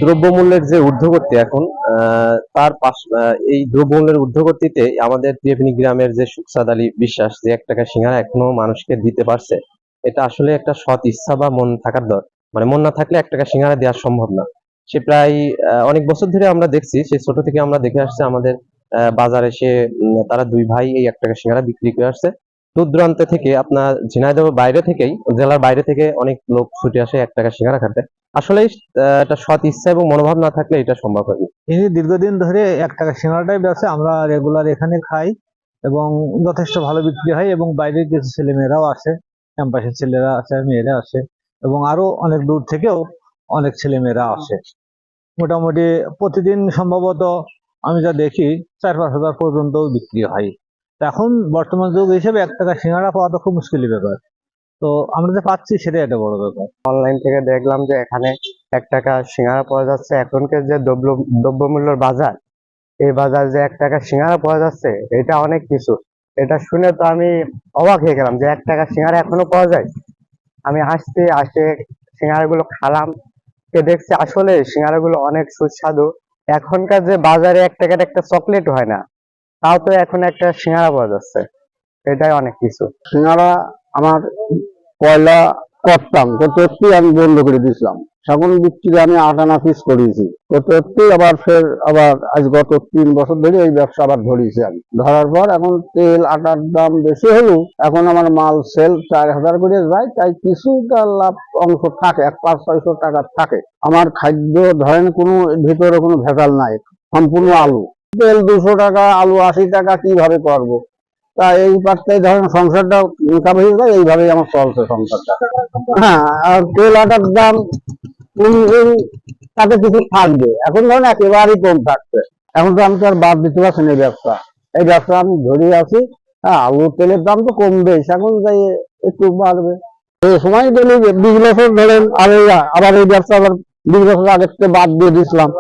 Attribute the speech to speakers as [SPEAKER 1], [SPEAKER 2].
[SPEAKER 1] দ্রব্যমূল্যের যে ঊর্ধ্বগতি এখন তার পাশ এই দ্রব্যমূল্যের ঊর্ধ্বগতিতে আমাদের ত্রিবেণী গ্রামের যে সুখসাদ আলী বিশ্বাস যে 1 টাকা সিঙ্গারা এখনো মানুষকে দিতে পারছে, এটা আসলে একটা সৎ ইচ্ছা বা মন থাকার মানে মন না থাকলে 1 টাকা সিঙ্গারা দেওয়া সম্ভব না। সে প্রায় অনেক বছর ধরে আমরা দেখছি, সে ছোট থেকে আমরা দেখে আসছে আমাদের বাজারে সে তারা দুই ভাই এই 1 টাকা সিঙ্গারা বিক্রি করে আসছে। দূর দূরান্ত থেকে আপনার ঝিনাইদহ বাইরে থেকেই, জেলার বাইরে থেকে অনেক লোক ছুটে আসে 1 টাকা সিঙ্গারা খেতে। আসলে একটা সৎ ইচ্ছা এবং মনোভাব না থাকলে এটা সম্ভব হয় না।
[SPEAKER 2] ইনি দীর্ঘদিন ধরে 1 টাকা সিঙ্গারাটাই ব্যবসা, আমরা রেগুলার এখানে খাই এবং যথেষ্ট ভালো বিক্রি হয় এবং বাইরের কিছু ছেলেমেয়েরাও আসে, ক্যাম্পাসের ছেলেরা আসে, মেয়েরা আসে এবং আরো অনেক দূর থেকেও অনেক ছেলেমেয়েরা আসে। মোটামুটি প্রতিদিন সম্ভবত আমি যা দেখি 4-5 হাজার পর্যন্ত বিক্রি হয়। এখন বর্তমান যুগ হিসেবে 1 টাকা সিঙ্গারা পাওয়া তো খুব মুশকিল ব্যাপার। তো আমরা যে পাচ্ছি সেটাই একটা বড় ব্যাপার।
[SPEAKER 3] অনলাইন থেকে দেখলাম যে এখানে 1 টাকা সিঙ্গারা পাওয়া যাচ্ছে। এখনকার যে দ্রব্যমূল্যের বাজার, এই বাজার যে 1 টাকা সিঙ্গারা পাওয়া যাচ্ছে, এটা অনেক কিছু। এটা শুনে তো আমি অবাক হয়ে গেলাম যে 1 টাকা সিঙ্গারা এখনো পাওয়া যায়। আমি আসে সিঙ্গারা গুলো খালাম, দেখছি আসলে সিঙ্গারা গুলো অনেক সুস্বাদু। এখনকার যে বাজারে 1 টাকার একটা চকলেট হয় না, তাও তো এখন একটা সিঙ্গারা পাওয়া যাচ্ছে, এটাই অনেক কিছু।
[SPEAKER 4] সিঙ্গারা আমার পয়লা করতাম, করতে আমি বন্ধ করে দিয়েছিলাম। এখন বিক্রি আমি 8 আনা পিস করেছি, করতে আবার আজ গত 3 বছর ধরে এই ব্যবসা আবার ধরেছি। আমি ধরার পর এখন তেল আটার দাম বেশি হলেও এখন আমার মাল সেল 4,000 করে যায়, তাই কিছুটা লাভ অংশ থাকে, 500-600 টাকা থাকে। আমার খাদ্য ধরেন কোনো ভিতরে কোনো ভেজাল নাই, সম্পূর্ণ আলু। তেল 200 টাকা, আলু 80 টাকা, কিভাবে করবো? তা এই পাশটাই ধরেন সংসারটা ইনকাম হয়ে যায়, এইভাবেই আমার চলছে সংসারটা। হ্যাঁ, আর তেল আটার দাম তাতে কিছু থাকবে, এখন ধরেন একেবারেই কম থাকছে। এখন তো আমি তো আর বাদ দিতে পারছি না এই ব্যবসা আমি ধরে আছি। হ্যাঁ, আলু তেলের দাম তো কমবেই, এখন যাই একটু বাড়বে। এই সময় গেলে 20 বছর ধরেন, আর আবার এই ব্যবসা আবার 20 বছর আগের থেকে বাদ দিয়ে দিয়েছিলাম।